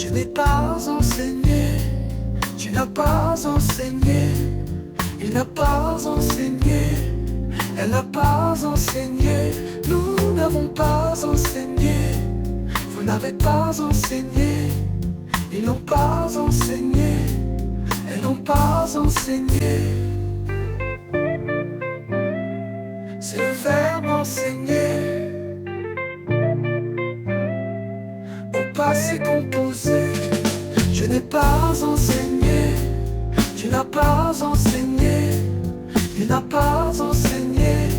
Je n'ai pas enseigné, tu n'as pas enseigné, il n'a pas enseigné, elle n'a pas enseigné, nous n'avons pas enseigné, vous n'avez pas enseigné, ils n'ont pas enseigné, elles n'ont pas enseigné. C'est le verbe enseigner. Au passé composé. Je n'ai pas enseigné, tu n'as pas enseigné, il n'a pas enseigné,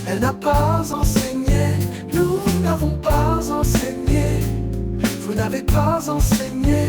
elle n'a pas enseigné, nous n'avons pas enseigné, vous n'avez pas enseigné,